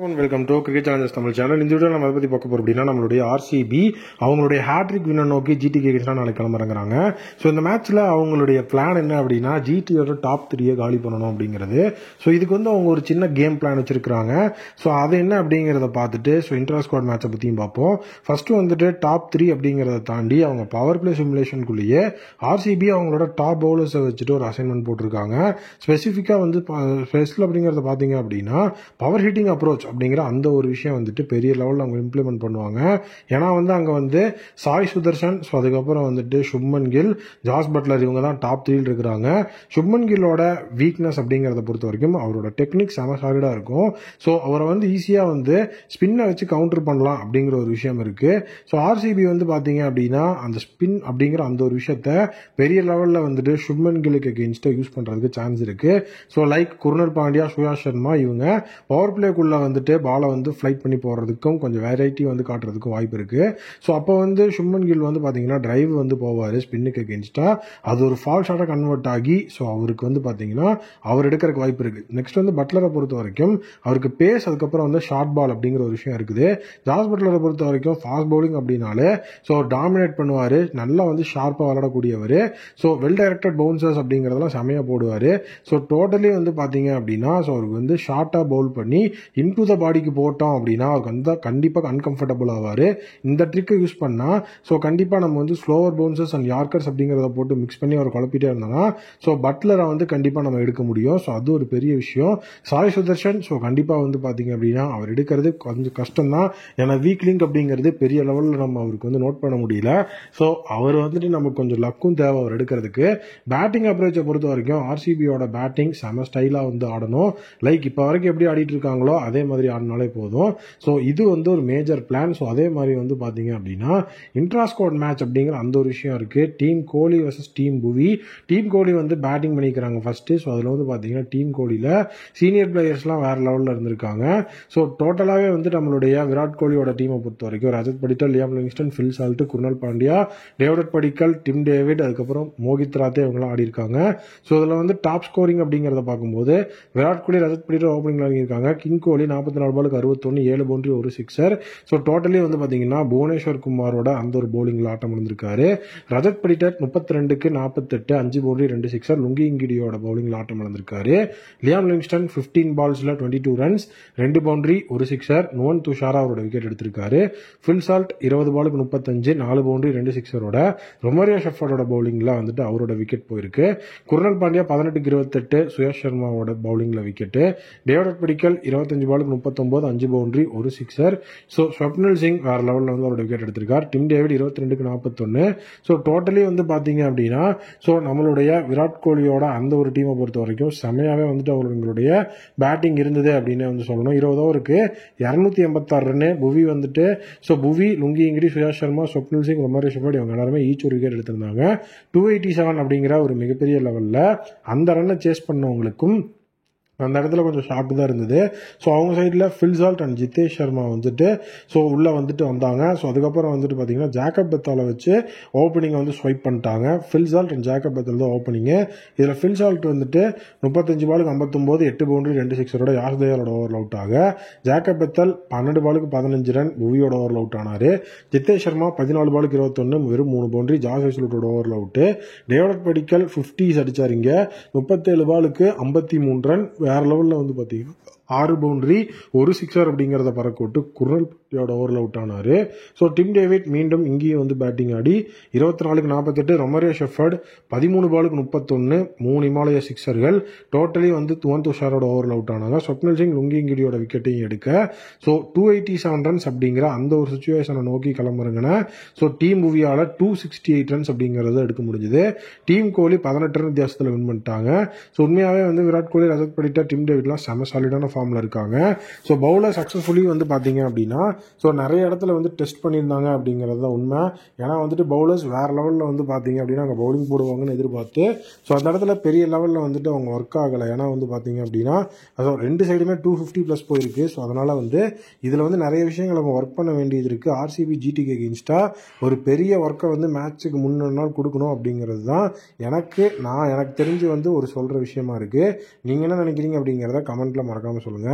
Welcome to cricket Challengers Tamil channel. இந்த video நம்ம அதை பற்றி பார்க்க போகிறோம் அப்படின்னா நம்மளுடைய ஆர்சிபி அவங்களுடைய ஹேட்ரிக் வின்னர் நோக்கி ஜிடி கிரிக்கெட்லாம் நாளைக்கு கிளம்புறாங்க. ஸோ இந்த மேட்ச்சில் அவங்களுடைய பிளான் என்ன அப்படின்னா ஜிடியோட டாப் 3 காலி பண்ணணும் அப்படிங்கிறது. ஸோ இதுக்கு அவங்க ஒரு சின்ன கேம் பிளான் வச்சிருக்காங்க. ஸோ அது என்ன அப்படிங்கிறத பார்த்துட்டு இன்டர் ஸ்குவாட் மேட்சை பற்றியும் பார்ப்போம். ஃபர்ஸ்ட் டாப் 3 அப்படிங்கிறத தாண்டி அவங்க பவர் பிளே சிமுலேஷனுக்குள்ளேயே ஆர்சிபி அவங்களோட டாப் பவுலர்ஸை வச்சுட்டு ஒரு அசைன்மெண்ட் போட்டிருக்காங்க. ஸ்பெசிஃபிக்காக ஸ்பெஷல் அப்படிங்கிறத பார்த்தீங்க அப்படின்னா பவர் ஹிட்டிங் அப்ரோச் அப்படிங்கிற அந்த ஒரு விஷயம் பெரிய லெவலில் அவங்க இம்ப்ளிமெண்ட் பண்ணுவாங்க. ஏன்னா அங்கே சாய் சுதர்ஷன், ஸோ அதுக்கப்புறம் சுப்மன் கில், ஜாஸ் பட்லர் இவங்க தான் டாப் 3 இருக்கிறாங்க. சுப்மன் கில்லோட வீக்னஸ் அப்படிங்கிறத பொறுத்த வரைக்கும் அவரோட டெக்னிக் செம சாலிடாக இருக்கும். ஸோ அவரை ஈஸியாக ஸ்பின்னை வச்சு கவுண்டர் பண்ணலாம் அப்படிங்கிற ஒரு விஷயம் இருக்கு. ஸோ ஆர்சிபி பார்த்தீங்க அப்படின்னா அந்த ஸ்பின் அப்படிங்கிற அந்த ஒரு விஷயத்த பெரிய லெவலில் சுப்மன் கில்லுக்கு அகெயின்ஸ்டாக யூஸ் பண்ணுறதுக்கு சான்ஸ் இருக்கு. ஸோ லைக் குர்னல் பாண்டியா, சுயாஷ் சர்மா இவங்க பவர் பிளேக்குள்ள பாலை ஃபிளைட் பண்ணி போடுறதுக்கும் கொஞ்சம் வெரைட்டி காட்டுறதுக்கும் வாய்ப்பு இருக்கு. ஸோ அப்போ சுப்மன் கில் பார்த்தீங்கன்னா டிரைவ் போவார் ஸ்பின்னுக்கு அகெயின்ஸ்டா. அது ஒரு ஃபால் ஷாட்டாக கன்வெர்ட் ஆகி ஸோ அவருக்கு பார்த்தீங்கன்னா அவர் எடுக்கிறதுக்கு வாய்ப்பு இருக்கு. நெக்ஸ்ட் பட்லரை பொறுத்த வரைக்கும் அவருக்கு பேஸ், அதுக்கப்புறம் ஷார்ட் பால் அப்படிங்கிற ஒரு விஷயம் இருக்குது. ஜாஸ் பட்லரை பொறுத்த வரைக்கும் ஃபாஸ்ட் பவுலிங் அப்படின்னாலே ஸோ டாமினேட் பண்ணுவார், நல்லா ஷார்ப்பாக விளையாடக்கூடியவர். ஸோ வெல் டைரக்டட் பவுன்சர்ஸ் அப்படிங்கிறதெல்லாம் செமையாக போடுவார். ஸோ டோட்டலி பார்த்தீங்க அப்படின்னா ஸோ அவருக்கு ஷார்ட்டாக பவுல் பண்ணி இன்டு த பாடிக்கு போட்டோம் அப்படின்னா அவருக்கு கண்டிப்பாக அன்கம்ஃபர்டபுள் ஆவார். இந்த ட்ரிக்கை யூஸ் பண்ணால் ஸோ கண்டிப்பாக நம்ம ஸ்லோவர் பவுன்சர்ஸ் அண்ட் யார்க்கர்ஸ் அப்படிங்கிறத போட்டு மிக்ஸ் பண்ணி அவர் குழப்பிட்டே இருந்தோம்னா ஸோ பட்லரை கண்டிப்பாக நம்ம எடுக்க முடியும். ஸோ அது ஒரு பெரிய விஷயம். சாய் சுதர்ஷன் ஸோ கண்டிப்பாக பார்த்தீங்க அப்படின்னா அவர் எடுக்கிறது கொஞ்சம் கஷ்டம் தான். ஏன்னா வீக் லிங்க் அப்படிங்கிறது பெரிய லெவலில் நம்ம அவருக்கு நோட் பண்ண முடியல. ஸோ அவர் நமக்கு கொஞ்சம் லக்கும் தேவை அவர் எடுக்கிறதுக்கு. பேட்டிங் அப்ரோச்சை பொறுத்த வரைக்கும் ஆர்சிபியோட பேட்டிங் செம ஸ்டைலாக ஆடணும். லைக் இப்போ வரைக்கும் எப்படி ஆடிட்டு இருக்காங்களோ அதே மாதிரி ஆடினாலே போதும். ஸோ இது ஒரு மேஜர் பிளான். ஸோ அதே மாதிரி பார்த்தீங்க அப்படின்னா இன்ட்ரா ஸ்குவாட் மேட்ச் அப்படிங்கிற அந்த ஒரு விஷயம் இருக்கு. டீம் கோலி வர்சஸ் டீம் புவி. டீம் கோலி பேட்டிங் பண்ணிக்கிறாங்க ஃபர்ஸ்ட். ஸோ அதில் பார்த்தீங்கன்னா டீம் கோலியில் சீனியர் பிளேயர்ஸ்லாம் வேற லெவலில் இருந்திருக்காங்க. ஸோ டோட்டலாகவே நம்மளுடைய விராட் கோலியோட டீமை பொறுத்த வரைக்கும் Rajat Padikkal, Liam Livingstone, Phil Salt, Krunal Pandya, David Padikkal, Tim David, அதுக்கப்புறம் மோகித் ராத்தே இவங்களாம் ஆடி இருக்காங்க. ஸோ இதில் டாப் ஸ்கோரிங் அப்படிங்கிறத பார்க்கும்போது விராட் கோலி, ரஜத் படிக்கல் ஓப்பனிங்ல இறங்கியிருக்காங்க. கிங் கோலி 44 பாலுக்கு 61, 7 பவுண்டரி, 1 சிக்ஸர். ஸோ டோட்டலி பார்த்தீங்கன்னா புவனேஸ்வர் குமாரோட அந்த ஒரு பவுலிங்ல ஆட்டம் இழந்திருக்காரு. ரஜத் படிக்கல் 32க்கு 48, 5 பவுண்டரி, 2 சிக்ஸர். லுங்கி இங்கிடியோட பவுலிங்ல ஆட்டம் இழந்திருக்காரு. லியாம் லிவிங்ஸ்டன் 15 பால்ஸ்ல 22 runs, 2 boundary, 1 sixer. Nuwan Thushara அவரோட விக்கெட் எடுத்திருக்காரு. ஃபில் சால்ட் 20 பாலுக்கு 35, 4 பவுண்டரி, 2 சிக்ஸரோட ரொமேரியா ஷெஃபர்டோட பவுலிங்ல அவரோட விக்கெட் போயிருக்கு. குர்னல் பாண்டியா 18க்கு 28, சுயாஷ் சர்மாவோட பவுலிங்ல விக்கெட். டேவிட் படிக்கல் 25 பாலுக்கு 39, 5 boundary, 1 sixer. So Swapnil Singh வேற லெவலில் அவரோட விக்கெட் எடுத்திருக்கார். டிம் டேவிட் 22க்கு 41. ஸோ டோட்டலி பார்த்தீங்க அப்படின்னா ஸோ நம்மளுடைய விராட் கோலியோட அந்த ஒரு டீமை பொறுத்த வரைக்கும் செமையாவே அவங்களுடைய பேட்டிங் இருந்தது அப்படின்னு சொல்லணும். 20 ஓவருக்கு 286 run. Bhuvi so Bhuvi, Lungi Ngidi, Suyash Sharma, Swapnil Singh, Romario Shepherd இவங்க எல்லாருமே ஈச் ஒரு விக்கெட் எடுத்திருந்தாங்க. 287 அப்படிங்கிற ஒரு மிகப்பெரிய லெவலில் அந்த ரன்னை சேஸ் பண்ணவங்களுக்கும் அந்த இடத்துல கொஞ்சம் ஷாக்கு தான் இருந்தது. ஸோ அவங்க சைடில் Phil Salt and Jitesh Sharma so உள்ளே வந்தாங்க. ஸோ அதுக்கப்புறம் பார்த்தீங்கன்னா ஜாக்கப் பெத்தாலை வச்சு ஓப்பனிங்கை ஸ்வைப் பண்ணிட்டாங்க. Phil Salt and Jacob Bethel தான் ஓப்பனிங்கு. இதில் ஃபில் சால்ட் 35 பாலுக்கு 59, 8 பவுண்டரி, 2 சிக்ஸரோட யாஷ் தயாலோட ஓவர் அவுட் ஆக, ஜாக்கப் பெத்தல் 12 பாலுக்கு 15 ரன் புவியோட ஓவர் அவுட் ஆனார். ஜிதேஷ் சர்மா 14 பாலுக்கு 21, வெறும் 3 பவுண்டரி, ஜாஸ் ஹேசல்வுட்டோட over out. David Padikkal 50s அடிச்சாருங்க. 37 பாலுக்கு 53 ரன், வேற லெவலில் பார்த்தீங்கன்னா 6 பவுண்டரி, 1 சிக்ஸர் அப்படிங்கிறத பறக்கோட்டு குர்னல் பாண்டியோட ஓவர் அவுட் ஆனாரு. ஸோ டிம் டேவிட் மீண்டும் இங்கேயும் பேட்டிங் ஆடி 24க்கு 48, ரொமேரியா ஷெஃபர்ட் 13 பாலுக்கு 31, 3 இமாலய சிக்ஸர்கள். டோட்டலி துவன் துஷாரோட ஓவர் அவுட் ஆனாங்க. ஸ்வப்னில் சிங், லுங்கி இங்கிடியோட விக்கெட்டையும் எடுக்க ஸோ 287 ரன்ஸ் அப்படிங்கிற அந்த ஒரு சுச்சுவேஷனை நோக்கி கிளம்புறங்கன்னா ஸோ டீம் புவியால் 268 ரன்ஸ் அப்படிங்கிறத எடுக்க முடிஞ்சது. டீம் கோலி 18 ரன் வித்தியாசத்தில் வின் பண்ணிட்டாங்க. ஸோ உண்மையாகவே விராட் கோலி, ரஜத் படிக்கல், டிம் டேவிட்லாம் செம சாலிடான ஃபார்ம்ல இருக்காங்க. ஸோ பவுலர் சக்ஸஸ்ஃபுல்லி பார்த்தீங்க அப்படின்னா ஸோ நிறைய இடத்துல டெஸ்ட் பண்ணியிருந்தாங்க அப்படிங்கிறது தான் உண்மை. ஏன்னா பவுலர்ஸ் வேற லெவலில் பார்த்தீங்க அப்படின்னா அங்கே பவுலிங் போடுவாங்கன்னு எதிர்பார்த்து ஸோ அந்த இடத்துல பெரிய லெவலில் அவங்க ஒர்க் ஆகலை. ஏன்னா பார்த்தீங்க அப்படின்னா அது 2 சைடுமே 250+ போயிருக்கு. ஸோ அதனால இதில் நிறைய விஷயங்கள் அவங்க ஒர்க் பண்ண வேண்டியது இருக்கு. ஆர்சிபி ஜிடிக்கு அகெயின்ஸ்டா ஒரு பெரிய ஒர்க்கை மேட்சுக்கு முன்னொரு நாள் கொடுக்கணும் அப்படிங்கிறது தான் எனக்கு தெரிஞ்சு ஒரு சொல்ற விஷயமா இருக்கு. நீங்க என்ன நினைக்கிறீங்க அப்படிங்கிறத கமெண்ட்ல மறக்காம சொல்லுங்க.